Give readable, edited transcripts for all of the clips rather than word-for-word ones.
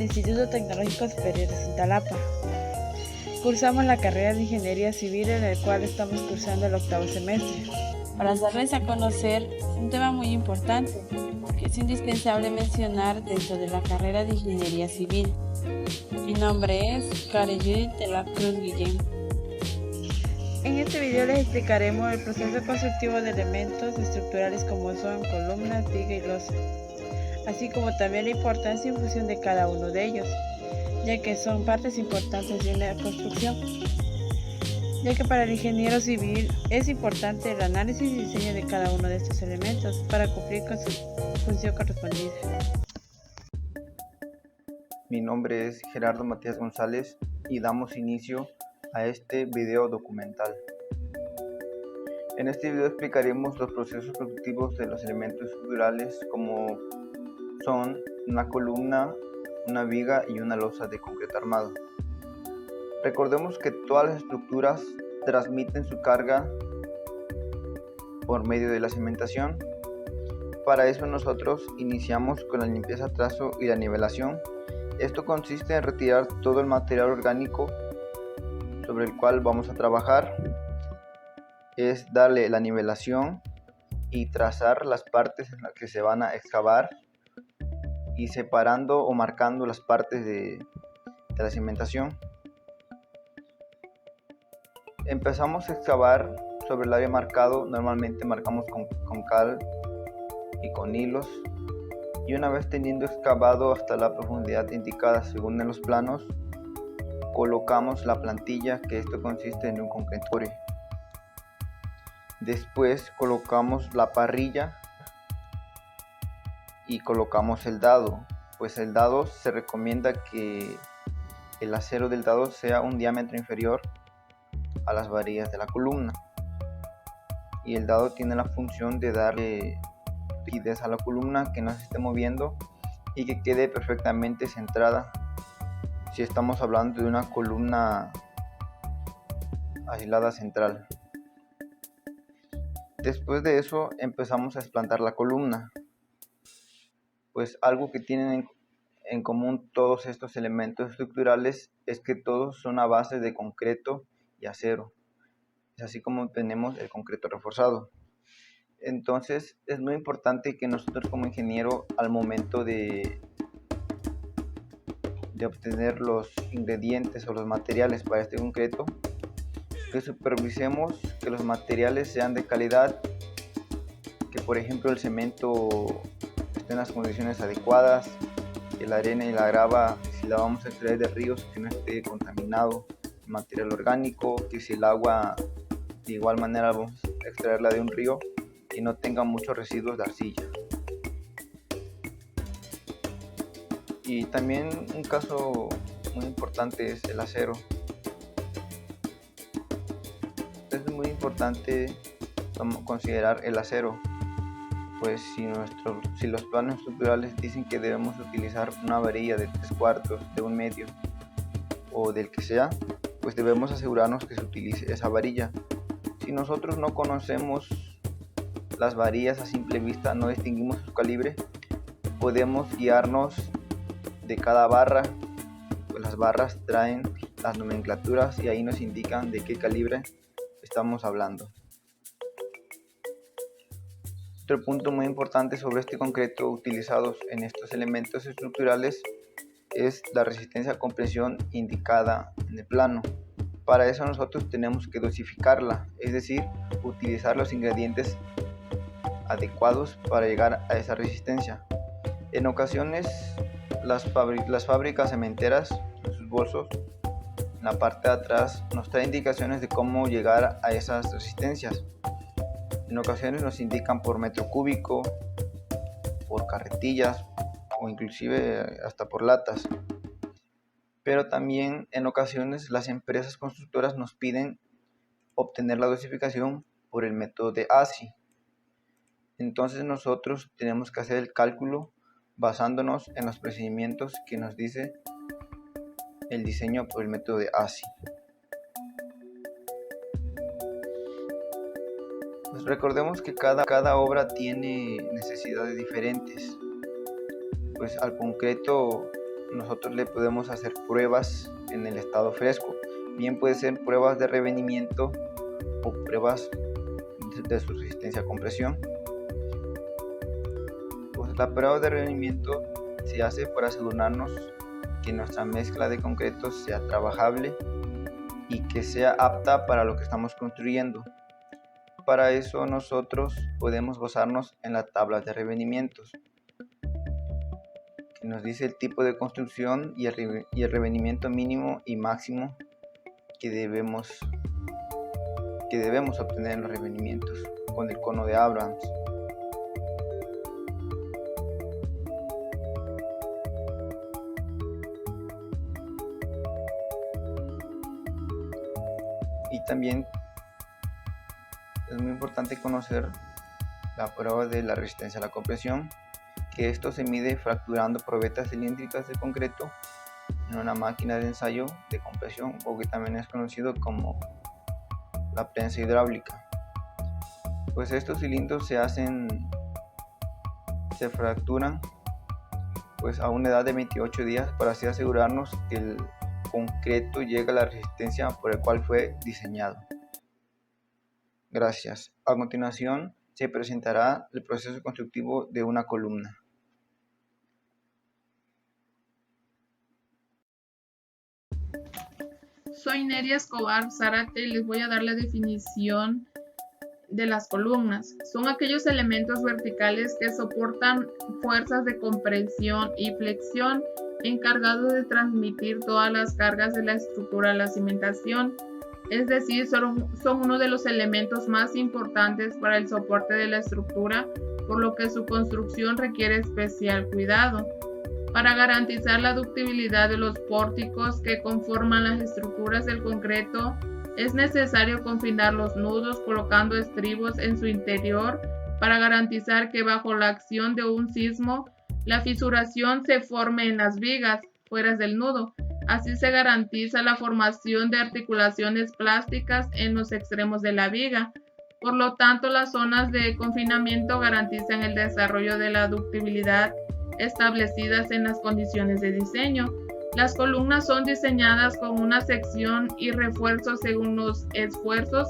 Instituto Tecnológico Superior de Cintalapa. Cursamos la carrera de Ingeniería Civil, en el cual estamos cursando el 8º semestre. Para darles a conocer un tema muy importante que es indispensable mencionar dentro de la carrera de Ingeniería Civil. Mi nombre es Karen Judith de la Cruz Guillén. En este video les explicaremos el proceso constructivo de elementos estructurales como son columnas, viga y losa, así como también la importancia y función de cada uno de ellos, ya que son partes importantes de una construcción, ya que para el ingeniero civil es importante el análisis y diseño de cada uno de estos elementos para cumplir con su función correspondiente. Mi nombre es Gerardo Matías González y damos inicio a este video documental. En este video explicaremos los procesos productivos de los elementos estructurales como son una columna, una viga y una losa de concreto armado. Recordemos que todas las estructuras transmiten su carga por medio de la cimentación. Para eso nosotros iniciamos con la limpieza, trazo y la nivelación. Esto consiste en retirar todo el material orgánico sobre el cual vamos a trabajar, es darle la nivelación y trazar las partes en las que se van a excavar y separando o marcando las partes de la cimentación. Empezamos a excavar sobre el área marcado, normalmente marcamos con cal y con hilos, y una vez teniendo excavado hasta la profundidad indicada según en los planos, colocamos la plantilla, que esto consiste en un concretor. Después colocamos la parrilla y colocamos el dado, pues el dado se recomienda que el acero del dado sea un diámetro inferior a las varillas de la columna, y el dado tiene la función de darle rigidez a la columna, que no se esté moviendo y que quede perfectamente centrada si estamos hablando de una columna aislada central. Después de eso empezamos a explantar la columna, pues algo que tienen en común todos estos elementos estructurales es que todos son a base de concreto y acero. Es así como tenemos el concreto reforzado. Entonces es muy importante que nosotros como ingeniero, al momento de obtener los ingredientes o los materiales para este concreto, que supervisemos que los materiales sean de calidad, que por ejemplo el cemento esté en las condiciones adecuadas, que la arena y la grava, si la vamos a extraer de ríos, que no esté contaminado el material orgánico, que si el agua de igual manera vamos a extraerla de un río y no tenga muchos residuos de arcilla. Y también un caso muy importante es el acero. Es muy importante considerar el acero, pues si los planos estructurales dicen que debemos utilizar una varilla de 3/4, de 1/2 o del que sea, pues debemos asegurarnos que se utilice esa varilla. Si nosotros no conocemos las varillas a simple vista, no distinguimos su calibre, podemos guiarnos de cada barra, pues las barras traen las nomenclaturas y ahí nos indican de qué calibre estamos hablando. Otro punto muy importante sobre este concreto utilizados en estos elementos estructurales es la resistencia a compresión indicada en el plano. Para eso nosotros tenemos que dosificarla, es decir, utilizar los ingredientes adecuados para llegar a esa resistencia. En ocasiones las fábricas cementeras, en sus bolsos, en la parte de atrás, nos traen indicaciones de cómo llegar a esas resistencias. En ocasiones nos indican por metro cúbico, por carretillas o inclusive hasta por latas. Pero también en ocasiones las empresas constructoras nos piden obtener la dosificación por el método de ASI. Entonces nosotros tenemos que hacer el cálculo basándonos en los procedimientos que nos dice el diseño por el método de ASI. Pues recordemos que cada obra tiene necesidades diferentes, pues al concreto nosotros le podemos hacer pruebas en el estado fresco. Bien puede ser pruebas de revenimiento o pruebas de su resistencia a compresión. Pues la prueba de revenimiento se hace para asegurarnos que nuestra mezcla de concreto sea trabajable y que sea apta para lo que estamos construyendo. Para eso nosotros podemos basarnos en la tabla de revenimientos, que nos dice el tipo de construcción y el revenimiento mínimo y máximo que debemos obtener en los revenimientos con el cono de Abrams. Y también es muy importante conocer la prueba de la resistencia a la compresión, que esto se mide fracturando probetas cilíndricas de concreto en una máquina de ensayo de compresión, o que también es conocido como la prensa hidráulica. Pues estos cilindros se fracturan pues a una edad de 28 días para así asegurarnos que el concreto llega a la resistencia por el cual fue diseñado. Gracias. A continuación se presentará el proceso constructivo de una columna. Soy Neria Escobar Zárate y les voy a dar la definición de las columnas. Son aquellos elementos verticales que soportan fuerzas de compresión y flexión, encargados de transmitir todas las cargas de la estructura a la cimentación. Es decir, son uno de los elementos más importantes para el soporte de la estructura, por lo que su construcción requiere especial cuidado. Para garantizar la ductibilidad de los pórticos que conforman las estructuras del concreto, es necesario confinar los nudos colocando estribos en su interior para garantizar que bajo la acción de un sismo, la fisuración se forme en las vigas fuera del nudo. Así se garantiza la formación de articulaciones plásticas en los extremos de la viga. Por lo tanto, las zonas de confinamiento garantizan el desarrollo de la ductibilidad establecidas en las condiciones de diseño. Las columnas son diseñadas con una sección y refuerzos según los esfuerzos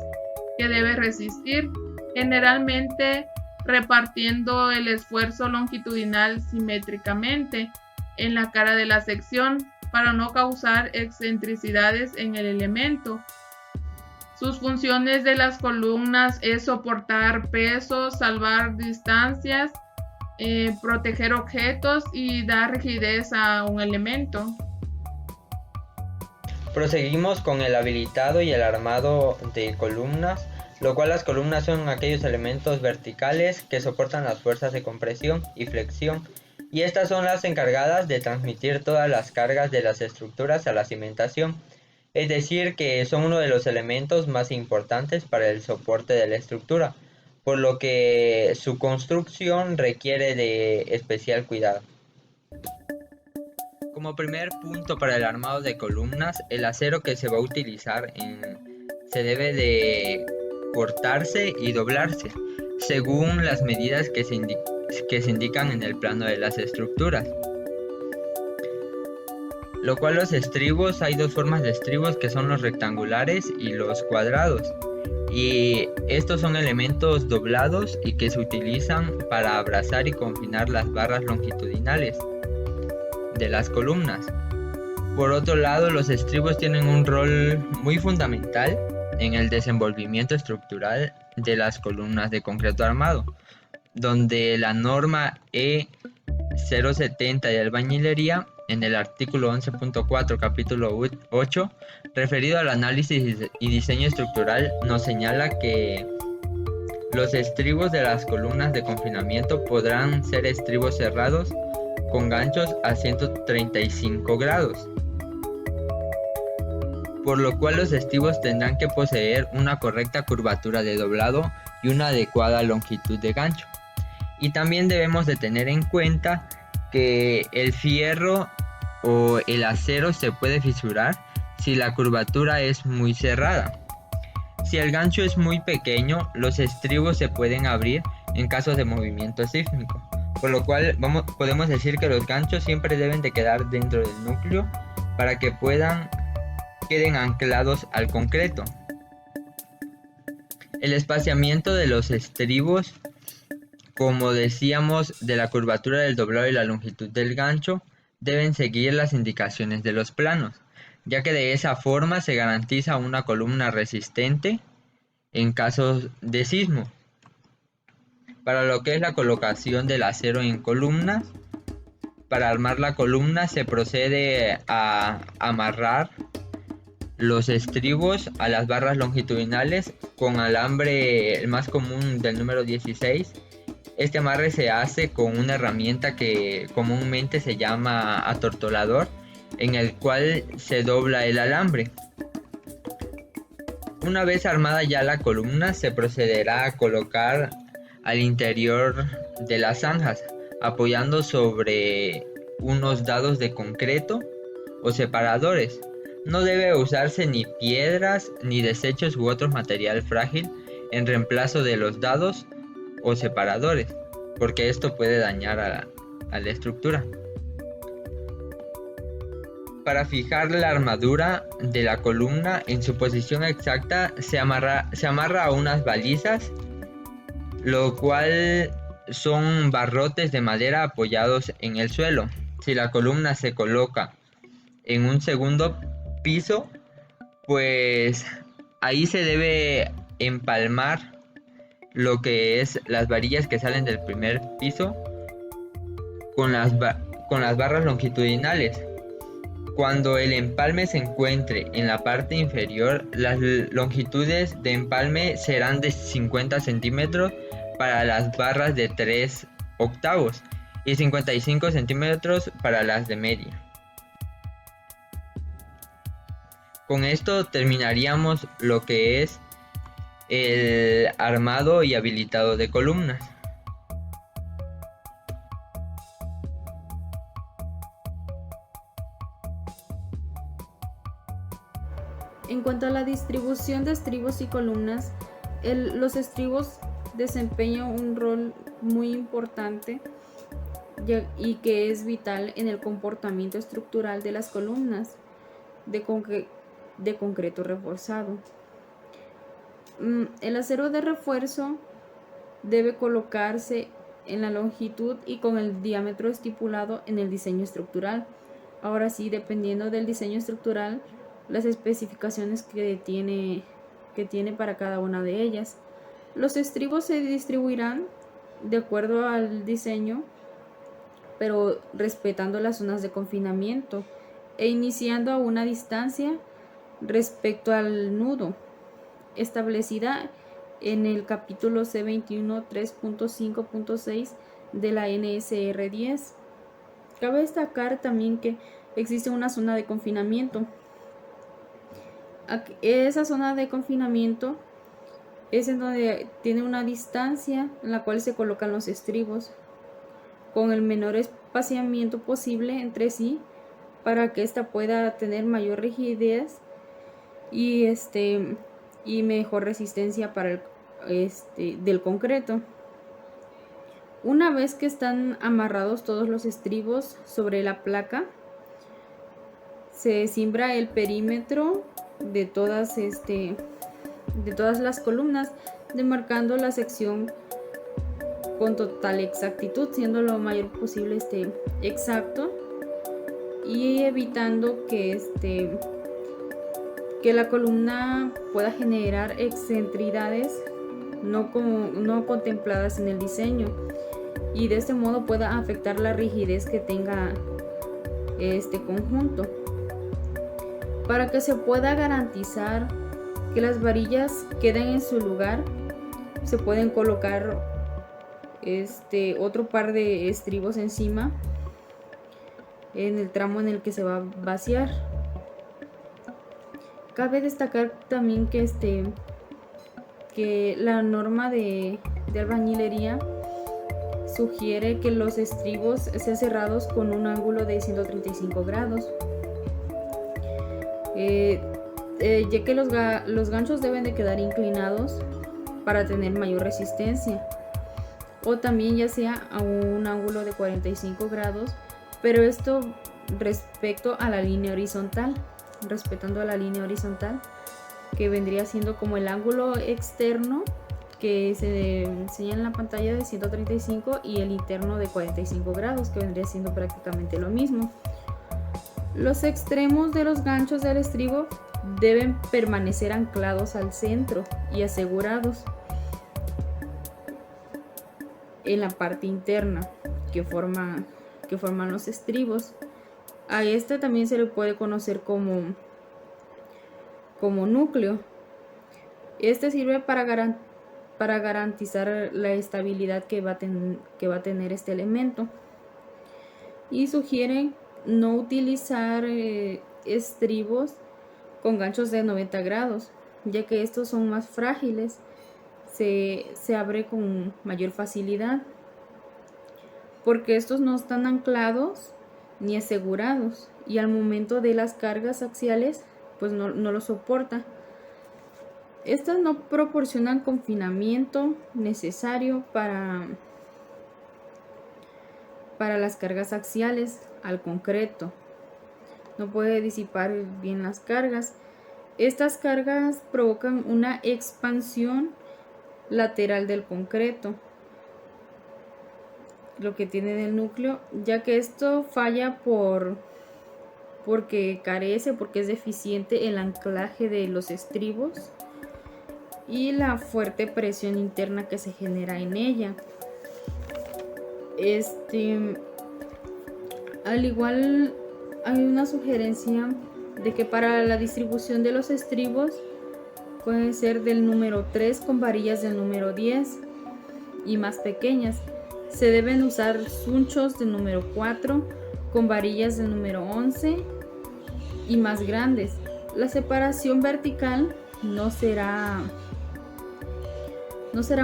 que debe resistir, generalmente repartiendo el esfuerzo longitudinal simétricamente en la cara de la sección para no causar excentricidades en el elemento. Sus funciones de las columnas es soportar pesos, salvar distancias, proteger objetos y dar rigidez a un elemento. Proseguimos con el habilitado y el armado de columnas, lo cual las columnas son aquellos elementos verticales que soportan las fuerzas de compresión y flexión, y estas son las encargadas de transmitir todas las cargas de las estructuras a la cimentación, es decir, que son uno de los elementos más importantes para el soporte de la estructura, por lo que su construcción requiere de especial cuidado. Como primer punto para el armado de columnas, el acero que se va a utilizar se debe de cortarse y doblarse según las medidas que se indican en el plano de las estructuras. Lo cual los estribos, hay dos formas de estribos que son los rectangulares y los cuadrados. Y estos son elementos doblados y que se utilizan para abrazar y confinar las barras longitudinales de las columnas. Por otro lado, los estribos tienen un rol muy fundamental en el desenvolvimiento estructural de las columnas de concreto armado, donde la norma E070 de albañilería, en el artículo 11.4 capítulo 8, referido al análisis y diseño estructural, nos señala que los estribos de las columnas de confinamiento podrán ser estribos cerrados con ganchos a 135 grados, por lo cual los estribos tendrán que poseer una correcta curvatura de doblado y una adecuada longitud de gancho. Y también debemos de tener en cuenta que el fierro o el acero se puede fisurar si la curvatura es muy cerrada. Si el gancho es muy pequeño, los estribos se pueden abrir en caso de movimiento sísmico, por lo cual podemos decir que los ganchos siempre deben de quedar dentro del núcleo para que queden anclados al concreto. El espaciamiento de los estribos, como decíamos, de la curvatura del doblado y la longitud del gancho, deben seguir las indicaciones de los planos, ya que de esa forma se garantiza una columna resistente en casos de sismo. Para lo que es la colocación del acero en columnas, para armar la columna se procede a amarrar los estribos a las barras longitudinales con alambre, el más común, del número 16. Este amarre se hace con una herramienta que comúnmente se llama atortolador, en el cual se dobla el alambre. Una vez armada ya la columna, se procederá a colocar al interior de las zanjas, apoyando sobre unos dados de concreto o separadores. No debe usarse ni piedras ni desechos u otro material frágil en reemplazo de los dados o separadores, porque esto puede dañar a la estructura. Para fijar la armadura de la columna en su posición exacta se amarra a unas balizas, lo cual son barrotes de madera apoyados en el suelo. Si la columna se coloca en un segundo piso, pues ahí se debe empalmar lo que es las varillas que salen del primer piso con las barras longitudinales. Cuando el empalme se encuentre en la parte inferior, las longitudes de empalme serán de 50 centímetros para las barras de 3 octavos y 55 centímetros para las de media. Con esto terminaríamos lo que es el armado y habilitado de columnas. En cuanto a la distribución de estribos y columnas, los estribos desempeñan un rol muy importante y que es vital en el comportamiento estructural de las columnas de concreto reforzado. El acero de refuerzo debe colocarse en la longitud y con el diámetro estipulado en el diseño estructural. Ahora sí, dependiendo del diseño estructural, las especificaciones que tiene para cada una de ellas. Los estribos se distribuirán de acuerdo al diseño, pero respetando las zonas de confinamiento e iniciando a una distancia respecto al nudo, establecida en el capítulo C21 3.5.6 de la NSR 10. Cabe destacar también que existe una zona de confinamiento. Esa zona de confinamiento es en donde tiene una distancia en la cual se colocan los estribos con el menor espaciamiento posible entre sí para que ésta pueda tener mayor rigidez y mejor resistencia para del concreto. Una vez que están amarrados todos los estribos sobre la placa, se cimbra el perímetro de todas las columnas, demarcando la sección con total exactitud, siendo lo mayor posible exacto y evitando que la columna pueda generar excentricidades no contempladas en el diseño, y de este modo pueda afectar la rigidez que tenga este conjunto. Para que se pueda garantizar que las varillas queden en su lugar, se pueden colocar otro par de estribos encima en el tramo en el que se va a vaciar. Cabe destacar también que la norma de albañilería sugiere que los estribos sean cerrados con un ángulo de 135 grados. Ya que los ganchos deben de quedar inclinados para tener mayor resistencia. o también ya sea a un ángulo de 45 grados, pero esto respecto a la línea horizontal, respetando a la línea horizontal, que vendría siendo como el ángulo externo que se enseña en la pantalla de 135 y el interno de 45 grados, que vendría siendo prácticamente lo mismo. Los extremos de los ganchos del estribo deben permanecer anclados al centro y asegurados en la parte interna que forman los estribos. A este también se le puede conocer como núcleo. Este sirve para garantizar la estabilidad que va a tener este elemento, y sugieren no utilizar estribos con ganchos de 90 grados, ya que estos son más frágiles, se abre con mayor facilidad, porque estos no están anclados ni asegurados, y al momento de las cargas axiales pues no lo soporta. Estas no proporcionan confinamiento necesario para las cargas axiales al concreto. No puede disipar bien las cargas. Estas cargas provocan una expansión lateral del concreto, lo que tiene del núcleo, ya que esto falla porque es deficiente el anclaje de los estribos y la fuerte presión interna que se genera en ella. Al igual hay una sugerencia de que para la distribución de los estribos pueden ser del número 3 con varillas del número 10 y más pequeñas. Se deben usar sunchos del número 4 con varillas del número 11 y más grandes. La separación vertical no será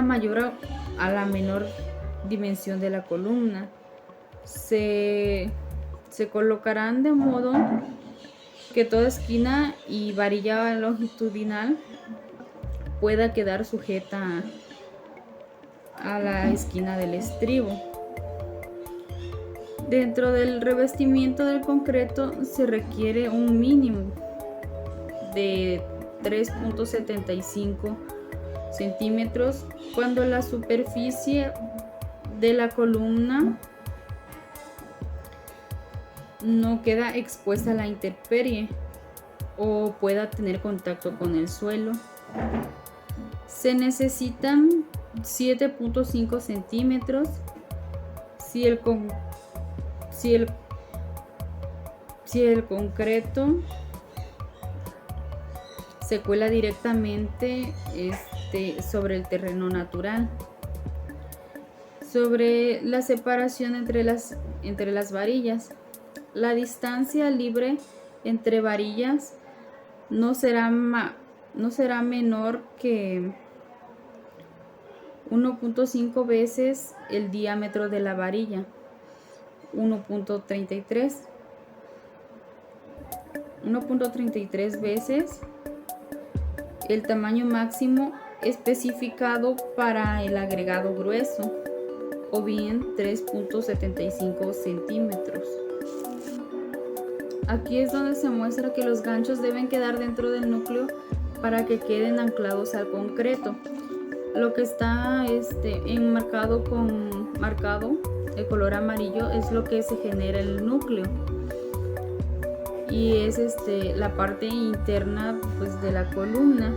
mayor a la menor dimensión de la columna. Se colocarán de modo que toda esquina y varilla longitudinal pueda quedar sujeta a la esquina del estribo. Dentro del revestimiento del concreto se requiere un mínimo de 3.75 centímetros cuando la superficie de la columna no queda expuesta a la intemperie o pueda tener contacto con el suelo. Se necesitan 7.5 centímetros si el concreto se cuela directamente sobre el terreno natural. Sobre la separación entre las varillas, la distancia libre entre varillas no será menor que 1.5 veces el diámetro de la varilla, 1.33 veces el tamaño máximo especificado para el agregado grueso, o bien 3.75 centímetros. Aquí es donde se muestra que los ganchos deben quedar dentro del núcleo para que queden anclados al concreto. Lo que está enmarcado con el color amarillo es lo que se genera el núcleo, y es la parte interna pues de la columna.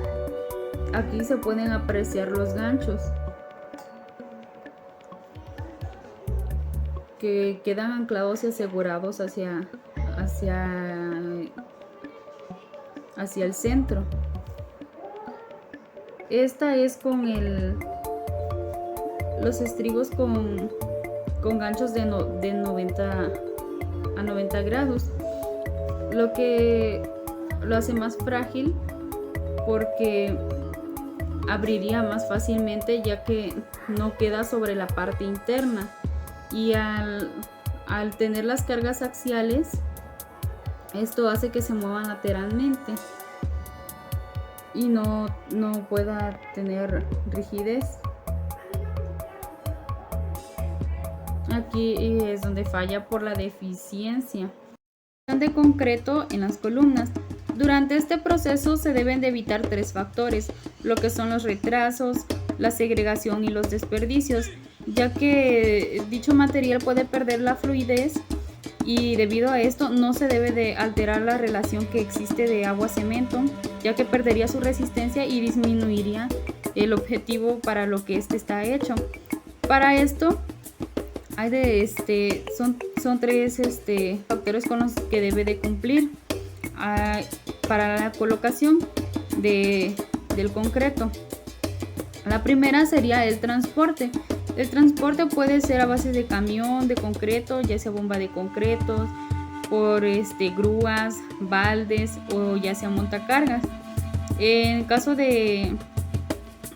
Aquí se pueden apreciar los ganchos que quedan anclados y asegurados hacia el centro. Esta es con los estribos con ganchos de 90 grados, lo que lo hace más frágil porque abriría más fácilmente, ya que no queda sobre la parte interna, y al tener las cargas axiales, esto hace que se muevan lateralmente y no pueda tener rigidez. Aquí es donde falla por la deficiencia de concreto en las columnas. Durante este proceso se deben de evitar 3 factores, lo que son los retrasos, la segregación y los desperdicios, ya que dicho material puede perder la fluidez y debido a esto no se debe de alterar la relación que existe de agua-cemento, ya que perdería su resistencia y disminuiría el objetivo para lo que este está hecho. Para esto hay son 3 factores con los que debe de cumplir para la colocación del concreto. La primera sería el transporte. El transporte puede ser a base de camión de concreto, ya sea bomba de concretos, por grúas, baldes o ya sea montacargas. En caso de,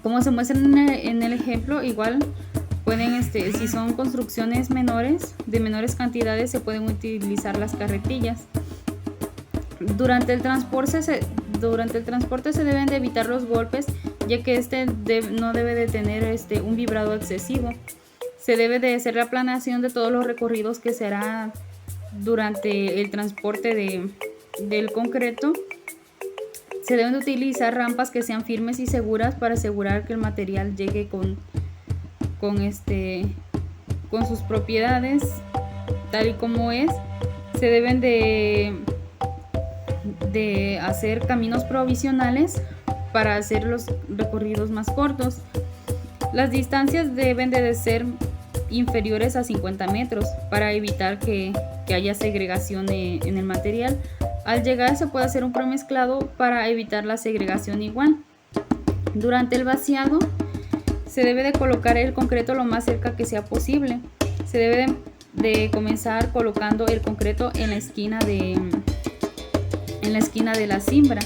como se muestra en el ejemplo, igual pueden, si son construcciones menores, de menores cantidades, se pueden utilizar las carretillas. Durante el transporte se deben de evitar los golpes, ya que no debe de tener un vibrado excesivo. Se debe de hacer la planeación de todos los recorridos que se hará durante el transporte del concreto. Se deben de utilizar rampas que sean firmes y seguras para asegurar que el material llegue con sus propiedades tal y como es. Se deben de hacer caminos provisionales para hacer los recorridos más cortos. Las distancias deben de ser inferiores a 50 metros para evitar que haya segregación en el material. Al llegar se puede hacer un premezclado para evitar la segregación igual. Durante el vaciado se debe de colocar el concreto lo más cerca que sea posible. Se debe de comenzar colocando el concreto en la esquina de la cimbra.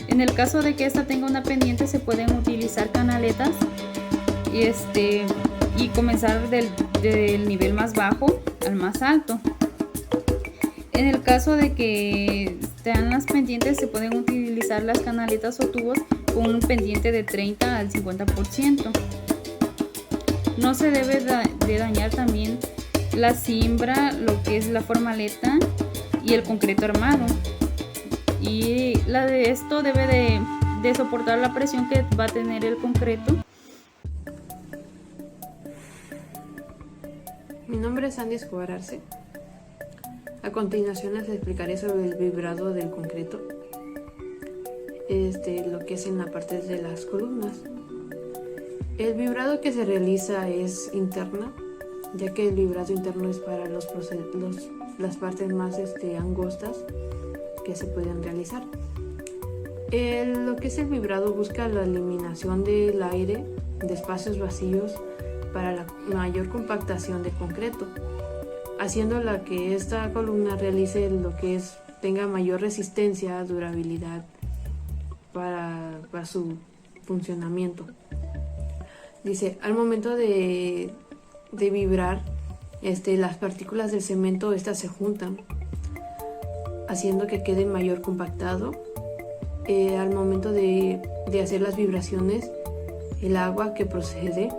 En el caso de que esta tenga una pendiente, se pueden utilizar canaletas y comenzar del nivel más bajo al más alto. En el caso de que estén las pendientes, se pueden utilizar las canaletas o tubos con un pendiente de 30 al 50%. No se debe de dañar también la cimbra, lo que es la formaleta y el concreto armado. Y esto debe de soportar la presión que va a tener el concreto. Mi nombre es Andy Escobar Arce. A continuación les explicaré sobre el vibrado del concreto, lo que es en la parte de las columnas. El vibrado que se realiza es interna, ya que el vibrado interno es para las partes más angostas que se pueden realizar. Lo que es el vibrado busca la eliminación del aire de espacios vacíos para la mayor compactación de concreto, haciéndola que esta columna realice tenga mayor resistencia, durabilidad para su funcionamiento. Dice, al momento de vibrar, las partículas del cemento se juntan, haciendo que quede mayor compactado. Al momento de hacer las vibraciones, el agua que procede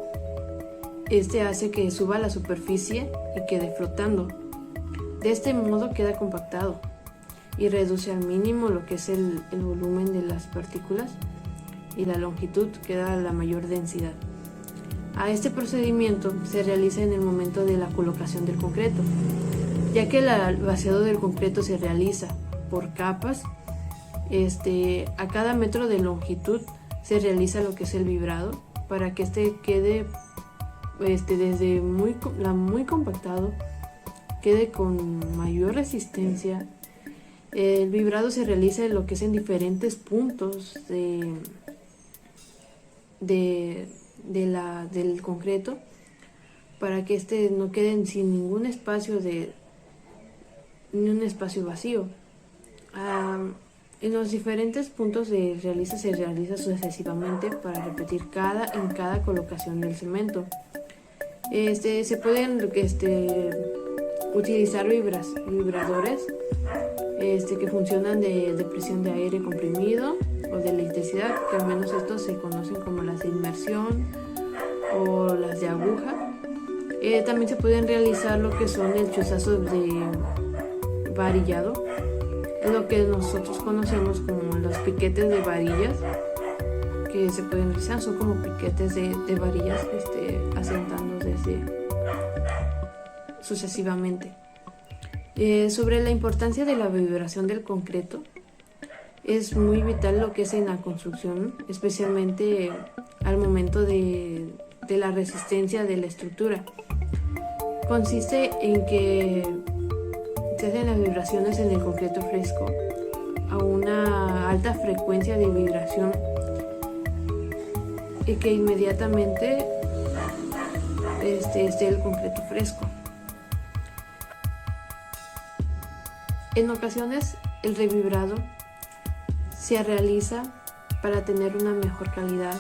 hace que suba a la superficie y quede flotando. De este modo queda compactado y reduce al mínimo lo que es el volumen de las partículas, y la longitud queda la mayor densidad. A este procedimiento se realiza en el momento de la colocación del concreto, ya que el vaciado del concreto se realiza por capas. A cada metro de longitud se realiza lo que es el vibrado para que quede desde muy compactado, quede con mayor resistencia. El vibrado se realiza en lo que es en diferentes puntos del concreto, para que no queden sin ningún espacio vacío. En los diferentes puntos se realiza sucesivamente para repetir en cada colocación del cemento. Se pueden utilizar vibradores que funcionan de presión de aire comprimido o de electricidad, que al menos estos se conocen como las de inmersión o las de aguja. También se pueden realizar lo que son el chuzazo de varillado, es lo que nosotros conocemos como los piquetes de varillas, que se pueden realizar, son como piquetes de varillas asentando sucesivamente. Sobre la importancia de la vibración del concreto, es muy vital lo que es en la construcción, especialmente al momento de la resistencia de la estructura. Consiste en que se hacen las vibraciones en el concreto fresco a una alta frecuencia de vibración y que inmediatamente esté el concreto fresco. En ocasiones el revibrado se realiza para tener una mejor calidad.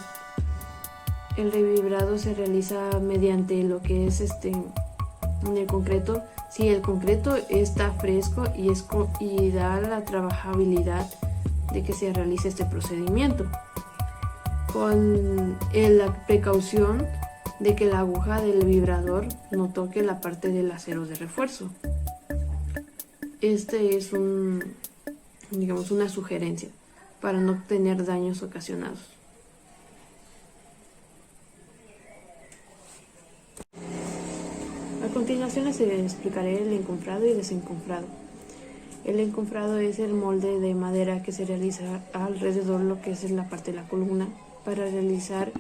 El revibrado se realiza mediante lo que es en el concreto. Si el concreto está fresco y da la trabajabilidad de que se realice este procedimiento, con la precaución de que la aguja del vibrador no toque la parte del acero de refuerzo. Este es una sugerencia para no tener daños ocasionados. A continuación les explicaré el encofrado y desencofrado. El encofrado es el molde de madera que se realiza alrededor lo que es la parte de la columna para realizar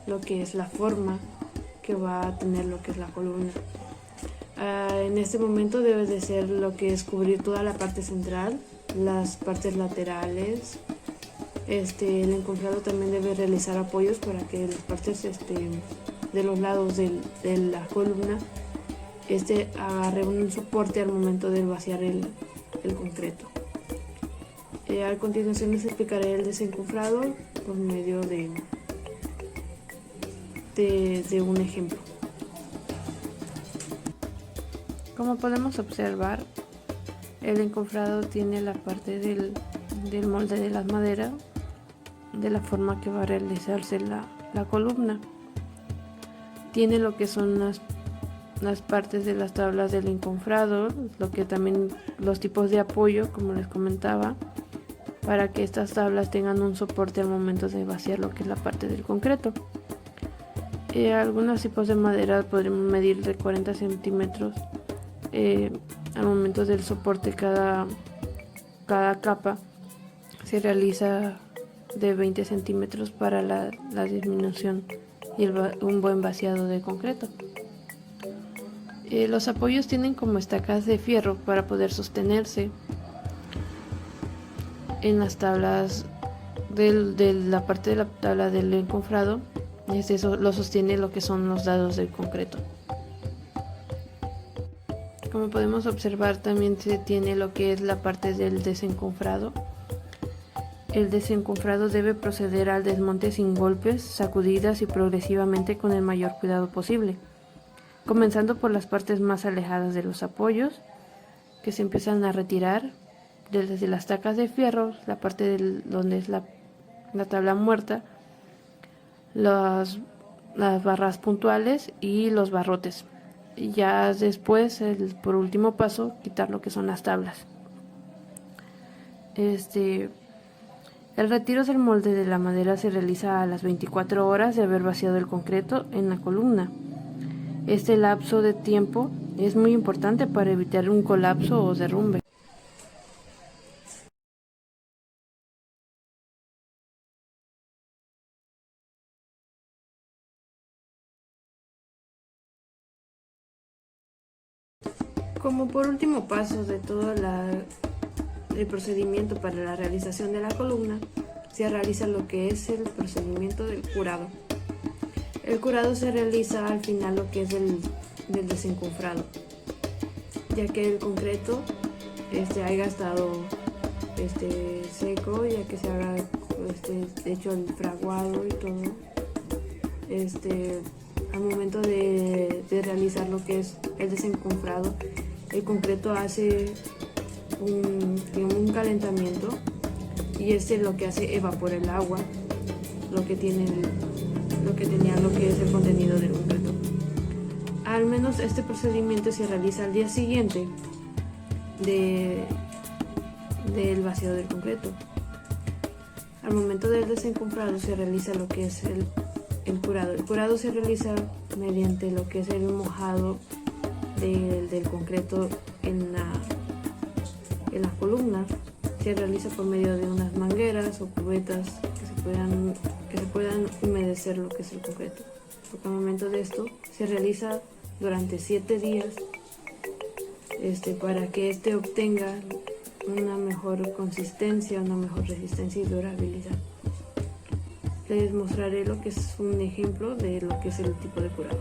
lo que es la forma que va a tener lo que es la columna. En este momento debe de ser lo que es cubrir toda la parte central, las partes laterales. El encofrado también debe realizar apoyos para que las partes de los lados de la columna agarre un soporte al momento de vaciar el concreto. A continuación les explicaré el desencofrado por medio de un ejemplo. Como podemos observar, el encofrado tiene la parte del molde de la madera de la forma que va a realizarse la columna. Tiene lo que son las partes de las tablas del encofrado, lo que también los tipos de apoyo, como les comentaba, para que estas tablas tengan un soporte al momento de vaciar lo que es la parte del concreto. Algunos tipos de madera podremos medir de 40 centímetros al momento del soporte. Cada capa se realiza de 20 centímetros para la disminución y un buen vaciado de concreto. Los apoyos tienen como estacas de fierro para poder sostenerse en las tablas de la parte de la tabla del encofrado. Lo sostiene lo que son los lados del concreto. Como podemos observar, también se tiene lo que es la parte del desencofrado. El desencofrado debe proceder al desmonte sin golpes, sacudidas y progresivamente con el mayor cuidado posible, comenzando por las partes más alejadas de los apoyos, que se empiezan a retirar desde las estacas de fierro, la parte donde es la tabla muerta, las barras puntuales y los barrotes. Y ya después, por último paso, quitar lo que son las tablas. El retiro del molde de la madera se realiza a las 24 horas de haber vaciado el concreto en la columna. Este lapso de tiempo es muy importante para evitar un colapso o derrumbe. Como por último paso de todo el procedimiento para la realización de la columna, se realiza lo que es el procedimiento del curado. El curado se realiza al final lo que es del desencofrado, ya que el concreto haya estado seco, ya que se haga hecho el fraguado y todo. Al momento de realizar lo que es el desencofrado, el concreto hace un calentamiento y lo que hace evapora el agua, lo que tenía lo que es el contenido del concreto. Al menos este procedimiento se realiza al día siguiente del vaciado del concreto. Al momento del desencumbrado se realiza lo que es el curado. El curado se realiza mediante lo que es el mojado del concreto en las columnas. Se realiza por medio de unas mangueras o cubetas que se puedan humedecer lo que es el concreto. Porque al momento de esto se realiza durante 7 días para que obtenga una mejor consistencia, una mejor resistencia y durabilidad. Les mostraré lo que es un ejemplo de lo que es el tipo de curado.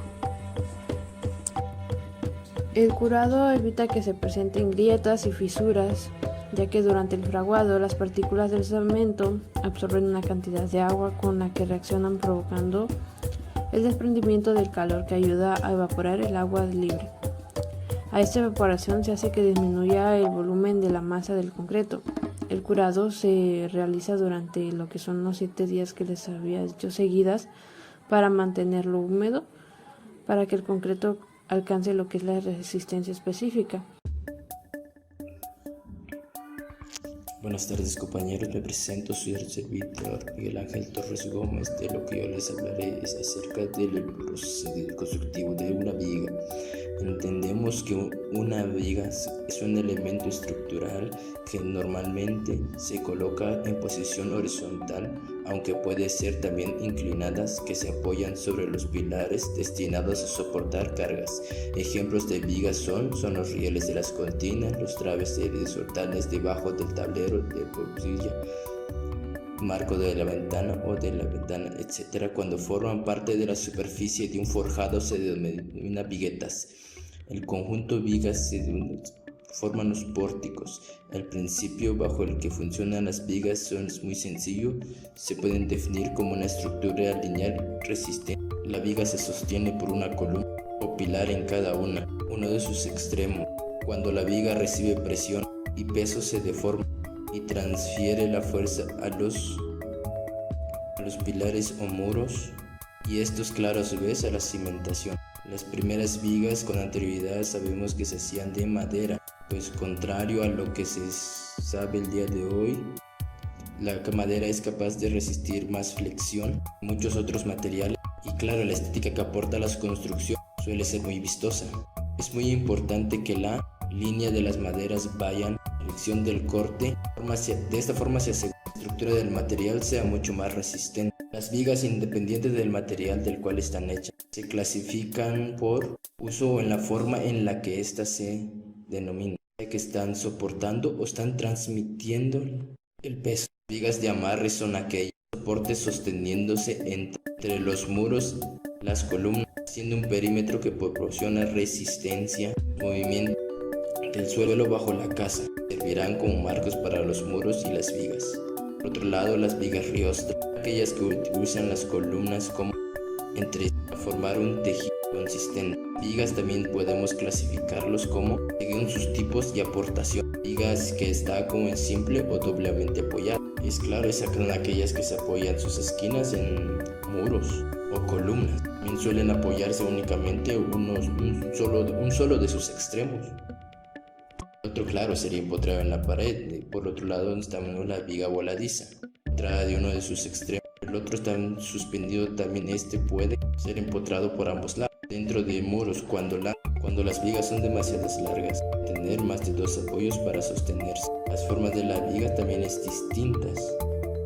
El curado evita que se presenten grietas y fisuras, ya que durante el fraguado las partículas del cemento absorben una cantidad de agua con la que reaccionan provocando el desprendimiento del calor que ayuda a evaporar el agua libre. A esta evaporación se hace que disminuya el volumen de la masa del concreto. El curado se realiza durante lo que son los 7 días que les había dicho seguidas para mantenerlo húmedo, para que el concreto alcance lo que es la resistencia específica. Buenas tardes compañeros, me presento, soy el servidor Miguel Ángel Torres Gómez. De lo que yo les hablaré es acerca del procedimiento constructivo de una viga. Entendemos que una viga es un elemento estructural que normalmente se coloca en posición horizontal, aunque puede ser también inclinadas, que se apoyan sobre los pilares destinados a soportar cargas. Ejemplos de vigas son los rieles de las cortinas, los traves horizontales debajo del tablero de bombilla, marco de la ventana o de la ventana, etc. Cuando forman parte de la superficie de un forjado se denomina viguetas. El conjunto vigas se forman los pórticos. El principio bajo el que funcionan las vigas es muy sencillo. Se pueden definir como una estructura lineal resistente. La viga se sostiene por una columna o pilar en cada uno de sus extremos. Cuando la viga recibe presión y peso se deforma y transfiere la fuerza a los pilares o muros, y estos, claro, a su vez a la cimentación. Las primeras vigas con anterioridad sabemos que se hacían de madera, pues contrario a lo que se sabe el día de hoy, la madera es capaz de resistir más flexión que muchos otros materiales, y claro, la estética que aporta la construcción suele ser muy vistosa. Es muy importante que la línea de las maderas vayan en la dirección del corte, de esta forma se asegura que la estructura del material sea mucho más resistente. Las vigas, independientes del material del cual están hechas, se clasifican por uso o en la forma en la que ésta se denomina, que están soportando o están transmitiendo el peso. Vigas de amarre son aquellos soportes sosteniéndose entre los muros, las columnas, haciendo un perímetro que proporciona resistencia, movimiento del suelo bajo la casa. Servirán como marcos para los muros y las vigas. Por otro lado, las vigas riostra, aquellas que utilizan las columnas como entre sí para formar un tejido consistente. Vigas también podemos clasificarlos como según sus tipos y aportación. Vigas que está como en simple o doblemente apoyada. Es claro, sacan aquellas que se apoyan sus esquinas en muros o columnas. También suelen apoyarse únicamente un solo de sus extremos. Otro, claro, sería empotrado en la pared. Por otro lado estamos la viga voladiza, entrada de uno de sus extremos. El otro está suspendido también. Puede ser empotrado por ambos lados. Dentro de muros, cuando las vigas son demasiado largas, tener más de 2 apoyos para sostenerse. Las formas de la viga también es distintas.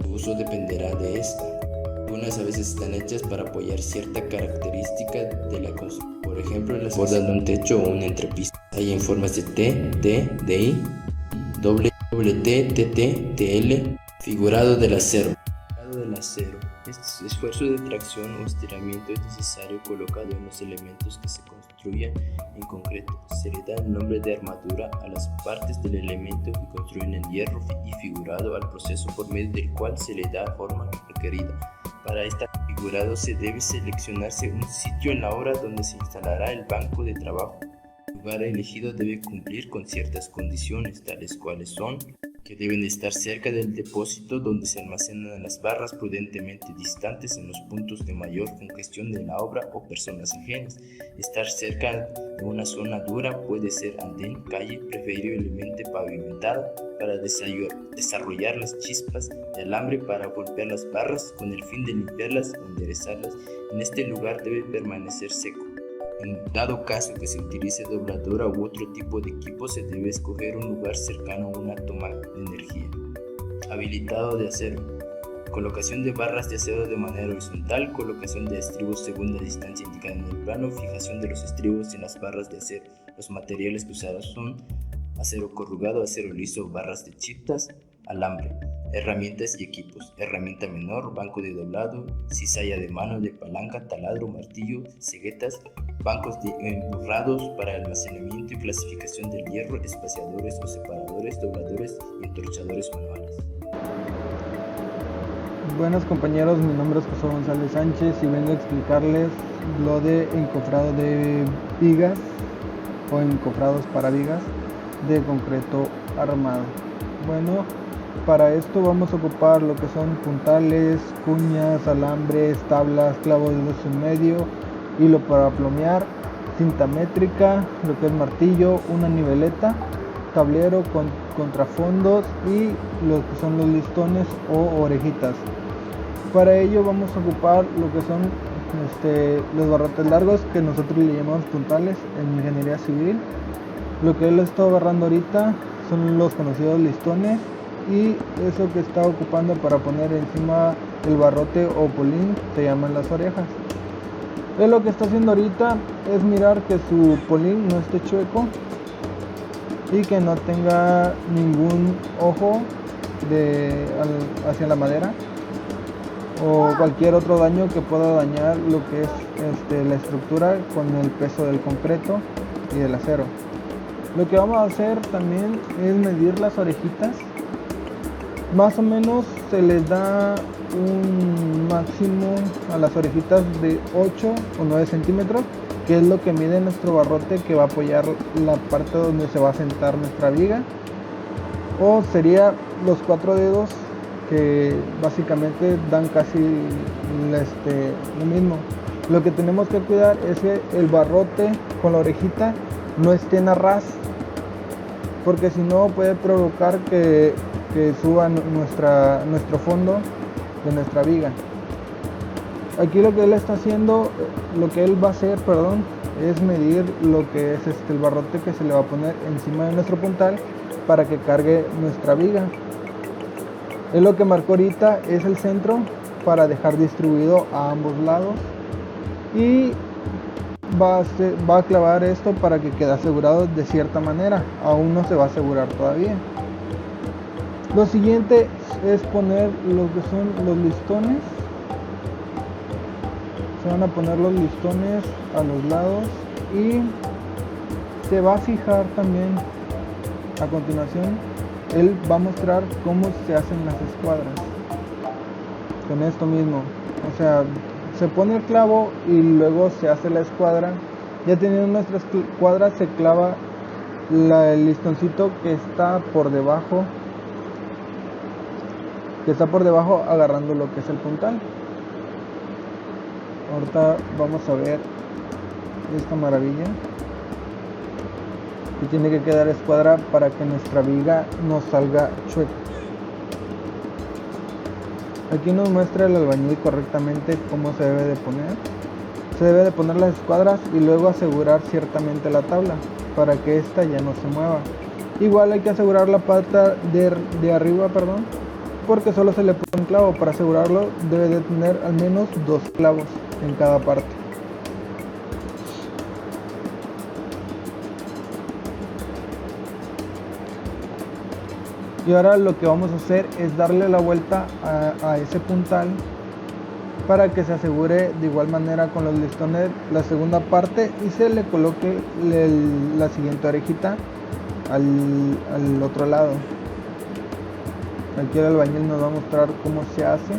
Su uso dependerá de esta. Algunas a veces están hechas para apoyar cierta característica de la construcción. Por ejemplo, las bordas de un techo o un entrepiso. Hay en formas de T, D, DI, doble T, TT, TL, figurado del acero. Del acero. Este esfuerzo de tracción o estiramiento es necesario colocado en los elementos que se construyen en concreto. Se le da el nombre de armadura a las partes del elemento que construyen en hierro y figurado al proceso por medio del cual se le da forma requerida. Para este figurado se debe seleccionarse un sitio en la obra donde se instalará el banco de trabajo. El lugar elegido debe cumplir con ciertas condiciones, tales cuales son que deben estar cerca del depósito donde se almacenan las barras, prudentemente distantes en los puntos de mayor congestión de la obra o personas ajenas. Estar cerca de una zona dura, puede ser andén, calle, preferiblemente pavimentada, para desarrollar las chispas de alambre para golpear las barras con el fin de limpiarlas o enderezarlas. En este lugar debe permanecer seco. En dado caso que se utilice dobladora u otro tipo de equipo, se debe escoger un lugar cercano a una toma de energía. Habilitado de acero. Colocación de barras de acero de manera horizontal, colocación de estribos según la distancia indicada en el plano, fijación de los estribos en las barras de acero. Los materiales usados son acero corrugado, acero liso, barras de chiptas, alambre. Herramientas y equipos. Herramienta menor, banco de doblado, cizalla de mano, de palanca, taladro, martillo, ceguetas, bancos de emburrados para almacenamiento y clasificación del hierro, espaciadores o separadores, dobladores y entorchadores manuales. Buenos compañeros, mi nombre es José González Sánchez y vengo a explicarles lo de encofrado de vigas o encofrados para vigas de concreto armado. Bueno, para esto vamos a ocupar lo que son puntales, cuñas, alambres, tablas, clavos de 2,5, hilo para plomear, cinta métrica, lo que es martillo, una niveleta, tablero con contrafondos y lo que son los listones o orejitas. Para ello vamos a ocupar lo que son los barrotes largos, que nosotros le llamamos puntales en ingeniería civil. Lo que él está agarrando ahorita son los conocidos listones y eso que está ocupando para poner encima el barrote o polín se llaman las orejas. Él lo que está haciendo ahorita es mirar que su polín no esté chueco y que no tenga ningún ojo hacia la madera o cualquier otro daño que pueda dañar lo que es la estructura con el peso del concreto y del acero. Lo que vamos a hacer también es medir las orejitas. Más o menos se les da un máximo a las orejitas de 8 o 9 centímetros, que es lo que mide nuestro barrote que va a apoyar la parte donde se va a sentar nuestra viga, o sería los 4 dedos, que básicamente dan casi lo mismo. Lo que tenemos que cuidar es que el barrote con la orejita no esté en ras, porque si no puede provocar que suba nuestro fondo de nuestra viga. Aquí lo que él está haciendo, lo que él va a hacer, es medir lo que es el barrote que se le va a poner encima de nuestro puntal para que cargue nuestra viga. Él lo que marcó ahorita es el centro para dejar distribuido a ambos lados y va a clavar esto para que quede asegurado de cierta manera. Aún no se va a asegurar todavía. Lo siguiente es poner lo que son los listones. Se van a poner los listones a los lados y se va a fijar también. A continuación, él va a mostrar cómo se hacen las escuadras con esto mismo. O sea, se pone el clavo y luego se hace la escuadra. Ya teniendo nuestra escuadra, se clava el listoncito que está por debajo, agarrando lo que es el puntal. Ahorita vamos a ver esta maravilla, que tiene que quedar escuadra para que nuestra viga no salga chueca. Aquí nos muestra el albañil correctamente cómo se debe de poner. Se debe de poner las escuadras y luego asegurar ciertamente la tabla para que esta ya no se mueva. Igual hay que asegurar la pata de arriba, porque solo se le pone un clavo. Para asegurarlo debe de tener al menos 2 clavos en cada parte. Y ahora lo que vamos a hacer es darle la vuelta a ese puntal para que se asegure de igual manera con los listones la segunda parte y se le coloque la siguiente orejita al otro lado. Aquí el albañil nos va a mostrar cómo se hace.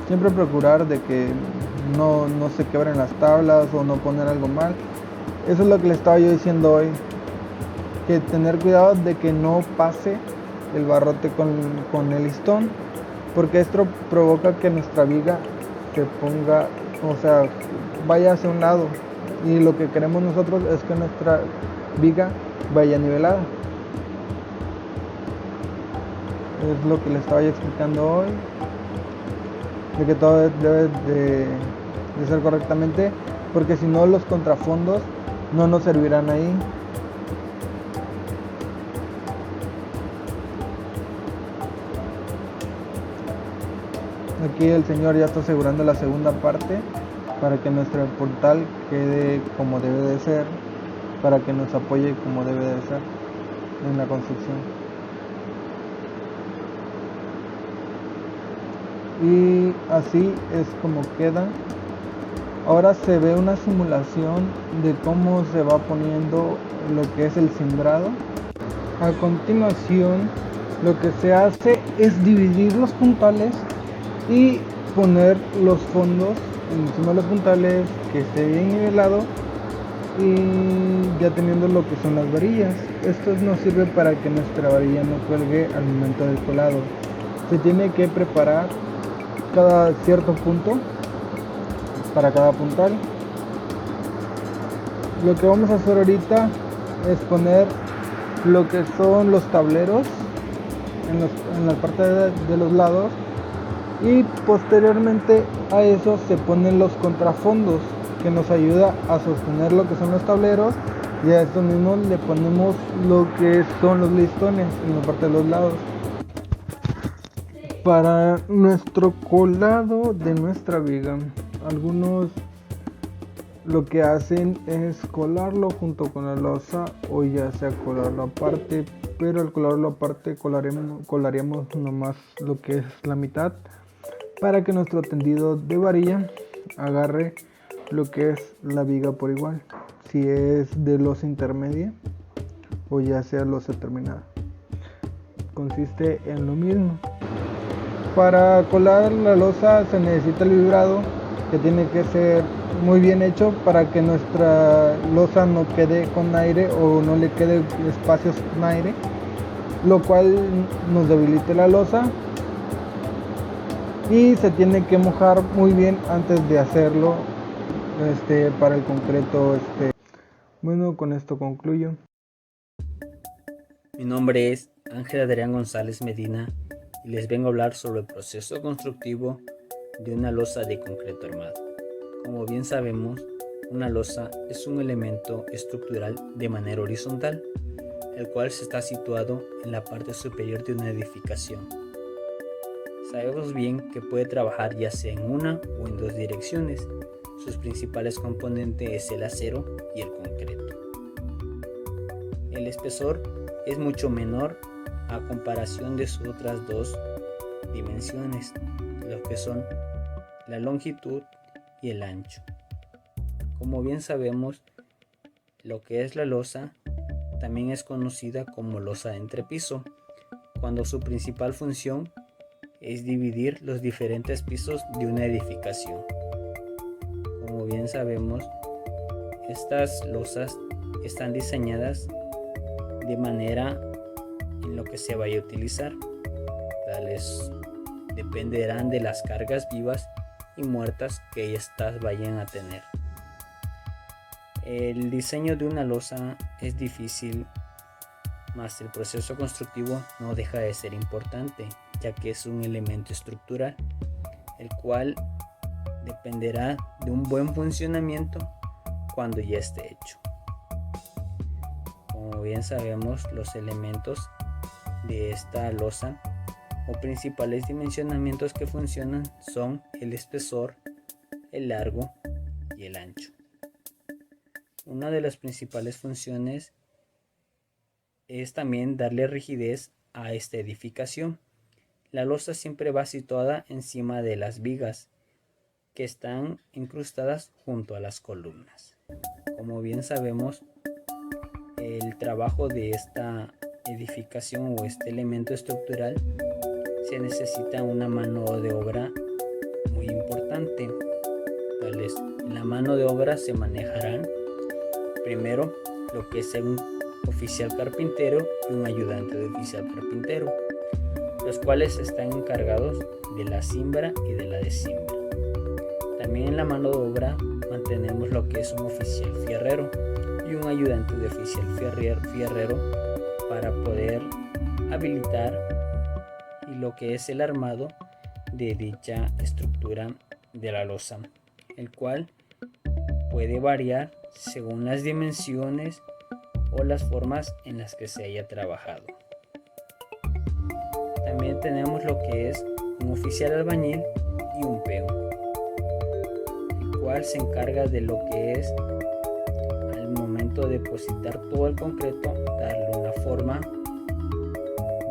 Siempre procurar de que no se quebren las tablas o no poner algo mal. Eso es lo que le estaba yo diciendo hoy. que tener cuidado de que no pase el barrote con el listón, porque esto provoca que nuestra viga se ponga, o sea, vaya hacia un lado, y lo que queremos nosotros es que nuestra viga vaya nivelada. Es lo que les estaba explicando hoy, de que todo debe de ser correctamente, porque si no los contrafondos no nos servirán ahí. Aquí el señor ya está asegurando la segunda parte para que nuestro portal quede como debe de ser, para que nos apoye como debe de ser en la construcción. Y así es como queda. Ahora se ve una simulación de cómo se va poniendo lo que es el cimbrado. A continuación, lo que se hace es dividir los puntales y poner los fondos encima de los puntales, que esté bien nivelado, y ya teniendo lo que son las varillas. Esto nos sirve para que nuestra varilla no cuelgue al momento del colado. Se tiene que preparar cada cierto punto para cada puntal. Lo que vamos a hacer ahorita es poner lo que son los tableros en la parte de los lados, y posteriormente a eso se ponen los contrafondos, que nos ayuda a sostener lo que son los tableros, y a estos mismos le ponemos lo que son los listones en la parte de los lados. Para nuestro colado de nuestra viga, algunos lo que hacen es colarlo junto con la losa, o ya sea colarlo aparte, pero al colarlo aparte colaríamos nomás lo que es la mitad, para que nuestro tendido de varilla agarre lo que es la viga por igual, si es de losa intermedia o ya sea losa terminada. Consiste en lo mismo. Para colar la losa se necesita el vibrado, que tiene que ser muy bien hecho para que nuestra losa no quede con aire o no le quede espacios con aire, lo cual nos debilite la losa, y se tiene que mojar muy bien antes de hacerlo para el concreto. Bueno, con esto concluyo. Mi nombre es Ángel Adrián González Medina y les vengo a hablar sobre el proceso constructivo de una losa de concreto armado. Como bien sabemos, una losa es un elemento estructural de manera horizontal, el cual se está situado en la parte superior de una edificación. Sabemos bien que puede trabajar ya sea en una o en dos direcciones. Sus principales componentes es el acero y el concreto. El espesor es mucho menor a comparación de sus otras dos dimensiones, lo que son la longitud y el ancho. Como bien sabemos, lo que es la losa también es conocida como losa de entrepiso, cuando su principal función es dividir los diferentes pisos de una edificación. Como bien sabemos, estas losas están diseñadas de manera en lo que se vaya a utilizar. Tales dependerán de las cargas vivas y muertas que estas vayan a tener. El diseño de una losa es difícil, mas el proceso constructivo no deja de ser importante, ya que es un elemento estructural, el cual dependerá de un buen funcionamiento cuando ya esté hecho. Como bien sabemos, los elementos de esta losa o principales dimensionamientos que funcionan son el espesor, el largo y el ancho. Una de las principales funciones es también darle rigidez a esta edificación. La losa siempre va situada encima de las vigas que están incrustadas junto a las columnas. Como bien sabemos, el trabajo de esta edificación o este elemento estructural se necesita una mano de obra muy importante. En la mano de obra se manejarán primero lo que es oficial carpintero y un ayudante de oficial carpintero, los cuales están encargados de la cimbra y de la descimbra. También en la mano de obra mantenemos lo que es un oficial fierrero y un ayudante de oficial fierrero para poder habilitar y lo que es el armado de dicha estructura de la losa, el cual puede variar según las dimensiones o las formas en las que se haya trabajado. También tenemos lo que es un oficial albañil y un peón, el cual se encarga de lo que es al momento de depositar todo el concreto, darle una forma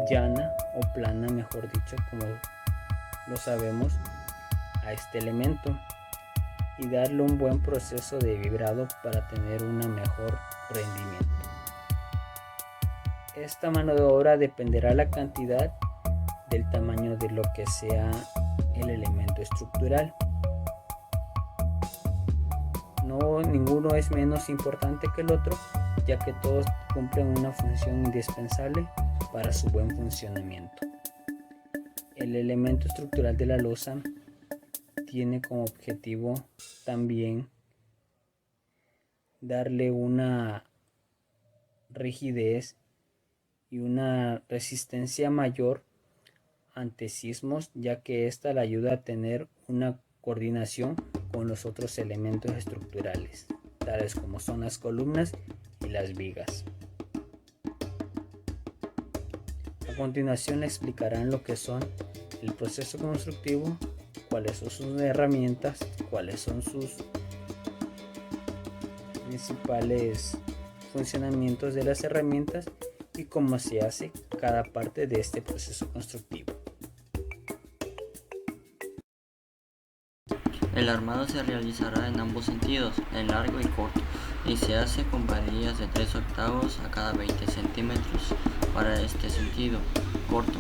llana o plana, mejor dicho, como lo sabemos, a este elemento y darle un buen proceso de vibrado para tener un mejor rendimiento. Esta mano de obra dependerá la cantidad del tamaño de lo que sea el elemento estructural. Ninguno es menos importante que el otro, ya que todos cumplen una función indispensable para su buen funcionamiento. El elemento estructural de la losa tiene como objetivo también darle una rigidez y una resistencia mayor ante sismos, ya que esta le ayuda a tener una coordinación con los otros elementos estructurales, tales como son las columnas y las vigas. A continuación le explicarán lo que son el proceso constructivo, cuáles son sus herramientas, cuáles son sus principales funcionamientos de las herramientas y cómo se hace cada parte de este proceso constructivo. El armado se realizará en ambos sentidos, en largo y corto, y se hace con varillas de 3/8 a cada 20 centímetros para este sentido corto.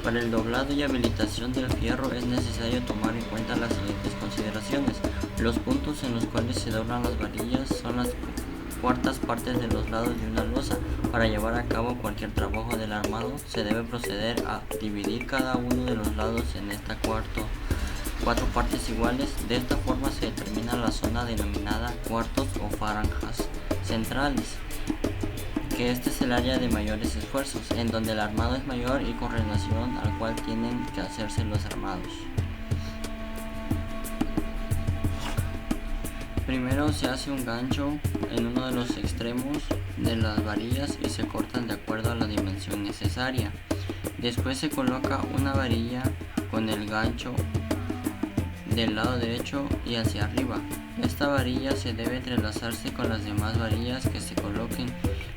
Para el doblado y habilitación del fierro es necesario tomar en cuenta las siguientes consideraciones. Los puntos en los cuales se doblan las varillas son las cuartas partes de los lados de una losa. Para llevar a cabo cualquier trabajo del armado se debe proceder a dividir cada uno de los lados en estas cuatro partes iguales. De esta forma se determina la zona denominada cuartos o franjas centrales, que este es el área de mayores esfuerzos, en donde el armado es mayor y con relación al cual tienen que hacerse los armados. Primero se hace un gancho en uno de los extremos de las varillas y se cortan de acuerdo a la dimensión necesaria. Después se coloca una varilla con el gancho del lado derecho y hacia arriba. Esta varilla se debe entrelazarse con las demás varillas que se coloquen.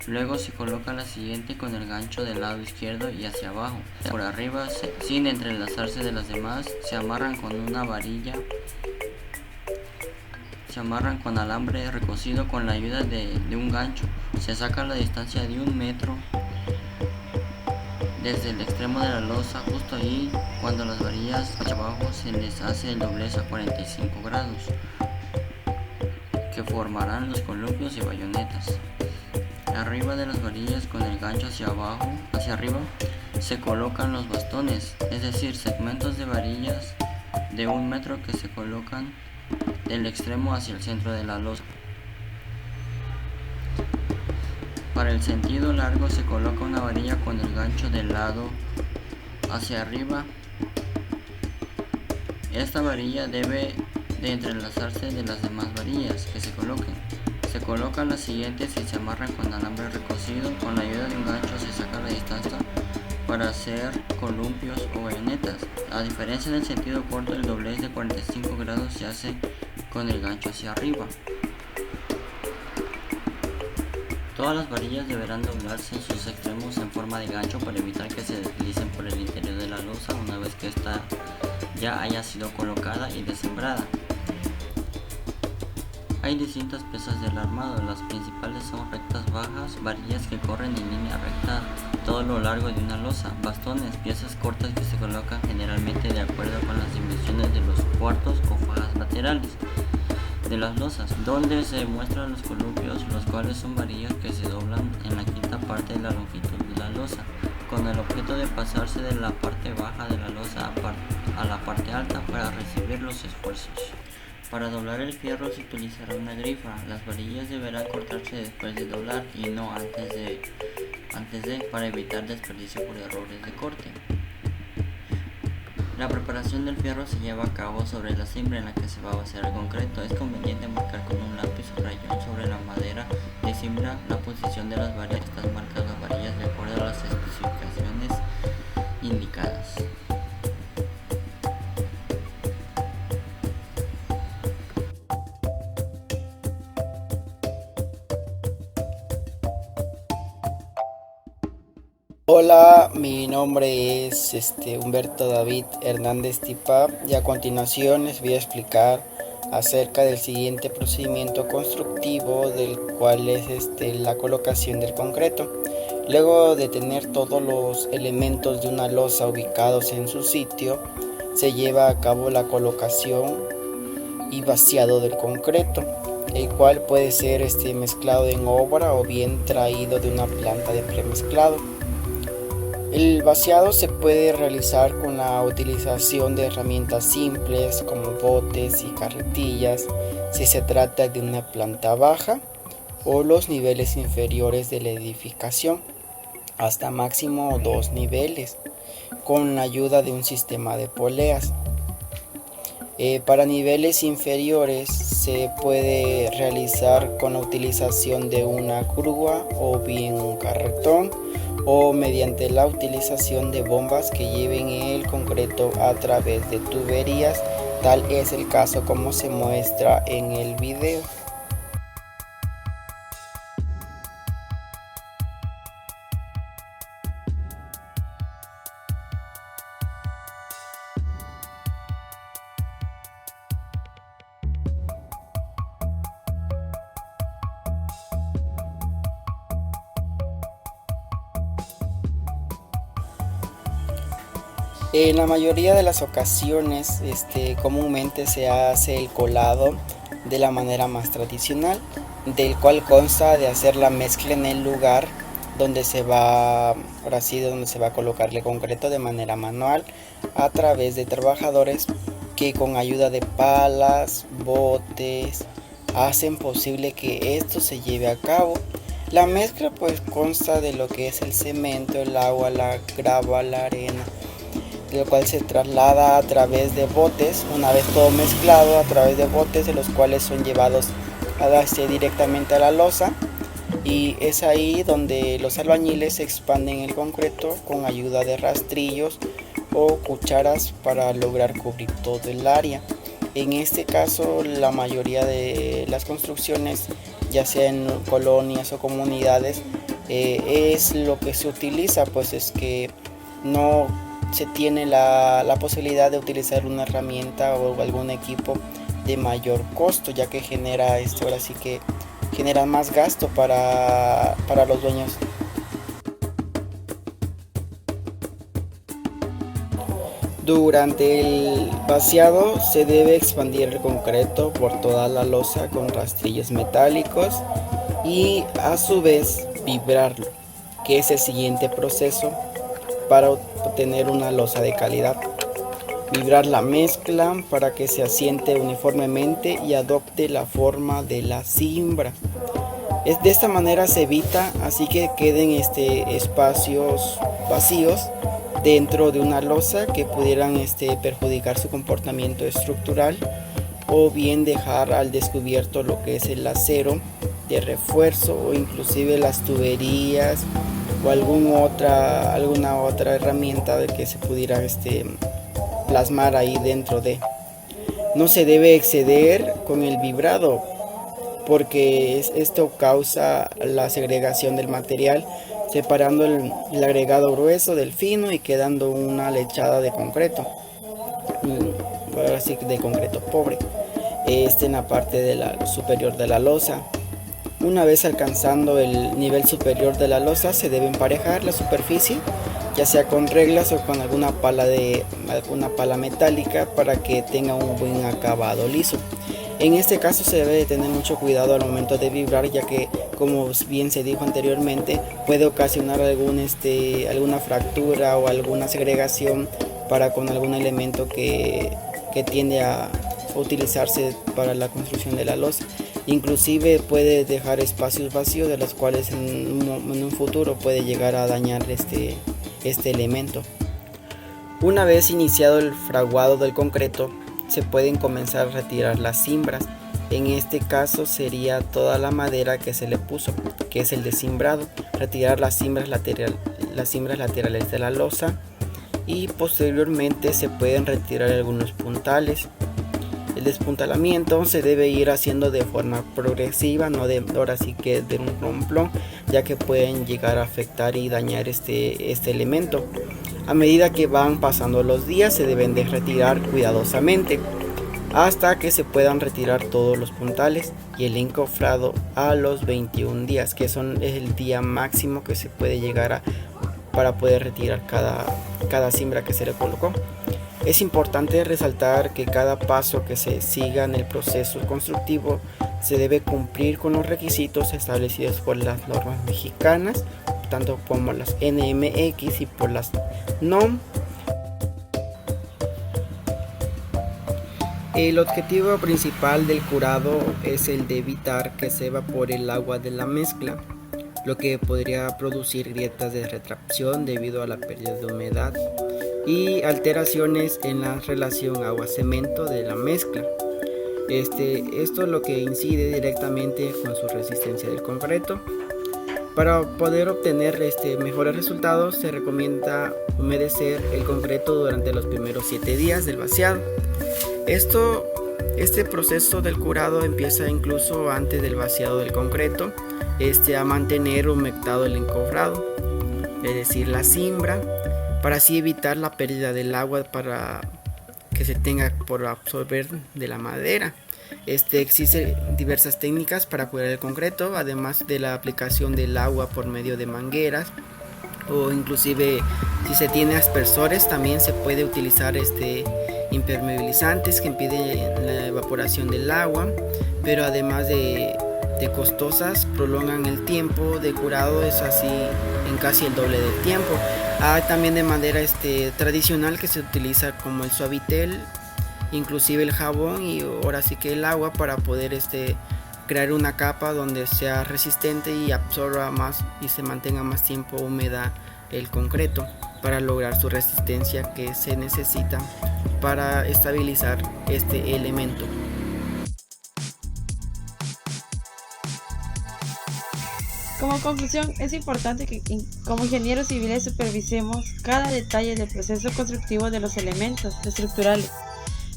Luego se coloca la siguiente con el gancho del lado izquierdo y hacia abajo. Por arriba, sin entrelazarse de las demás, se amarran con una varilla. Se amarran con alambre recocido con la ayuda de un gancho. Se saca la distancia de 1 metro desde el extremo de la losa. Justo ahí, cuando las varillas hacia abajo, se les hace el doblez a 45 grados, que formarán los columpios y bayonetas. Arriba de las varillas, con el gancho hacia arriba, se colocan los bastones, es decir, segmentos de varillas de 1 metro que se colocan del extremo hacia el centro de la losa. Para el sentido largo se coloca una varilla con el gancho del lado hacia arriba. Esta varilla debe de entrelazarse de las demás varillas que se coloquen. Se colocan las siguientes y se amarran con alambre recocido. Con la ayuda de un gancho se saca la distancia para hacer columpios o bayonetas. A diferencia del sentido corto, el doblez de 45 grados se hace con el gancho hacia arriba. Todas las varillas deberán doblarse en sus extremos en forma de gancho para evitar que se deslicen por el interior de la losa una vez que ésta ya haya sido colocada y descembrada. Hay distintas piezas del armado. Las principales son rectas bajas, varillas que corren en línea recta todo lo largo de una losa, bastones, piezas cortas que se colocan generalmente de acuerdo con las dimensiones de los cuartos o fajas laterales. de las losas, donde se muestran los columpios, los cuales son varillas que se doblan en la quinta parte de la longitud de la losa, con el objeto de pasarse de la parte baja de la losa a la parte alta para recibir los esfuerzos. Para doblar el fierro se utilizará una grifa. Las varillas deberán cortarse después de doblar y no antes de para evitar desperdicio por errores de corte. La preparación del fierro se lleva a cabo sobre la cimbra en la que se va a vaciar el concreto. Es conveniente marcar con un lápiz o rayón sobre la madera de cimbra la posición de las varillas. Están marcadas las varillas de acuerdo a las especificaciones indicadas. Hola, mi nombre es Humberto David Hernández Tipa y a continuación les voy a explicar acerca del siguiente procedimiento constructivo, del cual es la colocación del concreto. Luego de tener todos los elementos de una losa ubicados en su sitio, se lleva a cabo la colocación y vaciado del concreto, el cual puede ser mezclado en obra o bien traído de una planta de premezclado. El vaciado se puede realizar con la utilización de herramientas simples como botes y carretillas si se trata de una planta baja o los niveles inferiores de la edificación, hasta máximo 2 niveles, con la ayuda de un sistema de poleas. Para niveles inferiores se puede realizar con la utilización de una grúa o bien un carretón, o mediante la utilización de bombas que lleven el concreto a través de tuberías. Tal es el caso como se muestra en el video. En la mayoría de las ocasiones, comúnmente se hace el colado de la manera más tradicional, del cual consta de hacer la mezcla en el lugar donde se va, donde se va a colocarle concreto de manera manual a través de trabajadores que con ayuda de palas, botes, hacen posible que esto se lleve a cabo. La mezcla pues consta de lo que es el cemento, el agua, la grava, la arena, lo cual se traslada a través de botes. Una vez todo mezclado, a través de botes, de los cuales son llevados directamente a la losa, y es ahí donde los albañiles expanden el concreto con ayuda de rastrillos o cucharas para lograr cubrir todo el área. En este caso, la mayoría de las construcciones, ya sea en colonias o comunidades, es lo que se utiliza, pues es que no se tiene la posibilidad de utilizar una herramienta o algún equipo de mayor costo, ya que genera ahora sí que genera más gasto para los dueños. Durante el vaciado se debe expandir el concreto por toda la losa con rastrillos metálicos y a su vez vibrarlo, que es el siguiente proceso para obtener una losa de calidad. Vibrar la mezcla para que se asiente uniformemente y adopte la forma de la cimbra. De esta manera se evita así que queden espacios vacíos dentro de una losa que pudieran perjudicar su comportamiento estructural, o bien dejar al descubierto lo que es el acero de refuerzo o inclusive las tuberías o alguna otra herramienta que se pudiera plasmar ahí dentro de. No se debe exceder con el vibrado, porque esto causa la segregación del material, separando el agregado grueso del fino y quedando una lechada de concreto, ahora sí de concreto pobre, en la parte superior de la losa. Una vez alcanzando el nivel superior de la losa, se debe emparejar la superficie, ya sea con reglas o con alguna pala metálica, para que tenga un buen acabado liso. En este caso se debe de tener mucho cuidado al momento de vibrar, ya que, como bien se dijo anteriormente, puede ocasionar alguna fractura o alguna segregación con algún elemento que tiende a utilizarse para la construcción de la losa. Inclusive puede dejar espacios vacíos, de los cuales en un futuro puede llegar a dañar este elemento. Una vez iniciado el fraguado del concreto, se pueden comenzar a retirar las cimbras. En este caso sería toda la madera que se le puso, que es el desimbrado. Retirar las cimbras laterales de la losa, y posteriormente se pueden retirar algunos puntales. El despuntalamiento se debe ir haciendo de forma progresiva, no ahora sí que de un romplón, ya que pueden llegar a afectar y dañar este elemento. A medida que van pasando los días, se deben de retirar cuidadosamente hasta que se puedan retirar todos los puntales, y el encofrado a los 21 días, que es el día máximo que se puede llegar para poder retirar cada cimbra que se le colocó. Es importante resaltar que cada paso que se siga en el proceso constructivo se debe cumplir con los requisitos establecidos por las normas mexicanas, tanto como las NMX y por las NOM. El objetivo principal del curado es el de evitar que se evapore el agua de la mezcla, lo que podría producir grietas de retracción debido a la pérdida de humedad y alteraciones en la relación agua-cemento de la mezcla. Esto es lo que incide directamente con su resistencia del concreto. Para poder obtener mejores resultados, se recomienda humedecer el concreto durante los primeros 7 días del vaciado. Este proceso del curado empieza incluso antes del vaciado del concreto, a mantener humectado el encofrado, es decir, la cimbra, para así evitar la pérdida del agua para que se tenga por absorber de la madera. Existen diversas técnicas para curar el concreto, además de la aplicación del agua por medio de mangueras, o inclusive si se tiene aspersores también se puede utilizar impermeabilizantes que impiden la evaporación del agua, pero además de costosas, prolongan el tiempo de curado, es así en casi el doble del tiempo. Hay también de manera tradicional que se utiliza como el suavitel, inclusive el jabón y ahora sí que el agua, para poder crear una capa donde sea resistente y absorba más y se mantenga más tiempo húmeda el concreto, para lograr su resistencia que se necesita para estabilizar este elemento. Como conclusión, es importante que como ingenieros civiles supervisemos cada detalle del proceso constructivo de los elementos estructurales,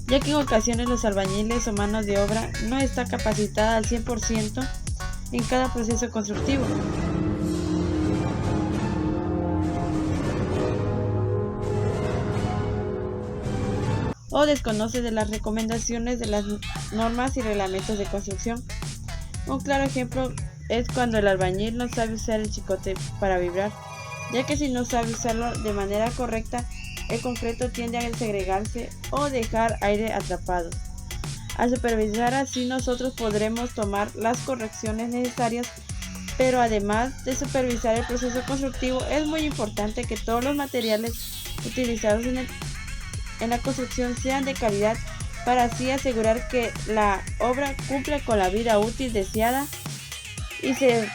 ya que en ocasiones los albañiles o manos de obra no está capacitada al 100% en cada proceso constructivo. O desconoce de las recomendaciones de las normas y reglamentos de construcción. Un claro ejemplo es cuando el albañil no sabe usar el chicote para vibrar, ya que si no sabe usarlo de manera correcta, el concreto tiende a segregarse o dejar aire atrapado. Al supervisar así, nosotros podremos tomar las correcciones necesarias, pero además de supervisar el proceso constructivo, es muy importante que todos los materiales utilizados en la construcción sean de calidad, para así asegurar que la obra cumpla con la vida útil deseada y se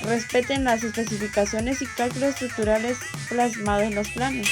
respeten las especificaciones y cálculos estructurales plasmados en los planos.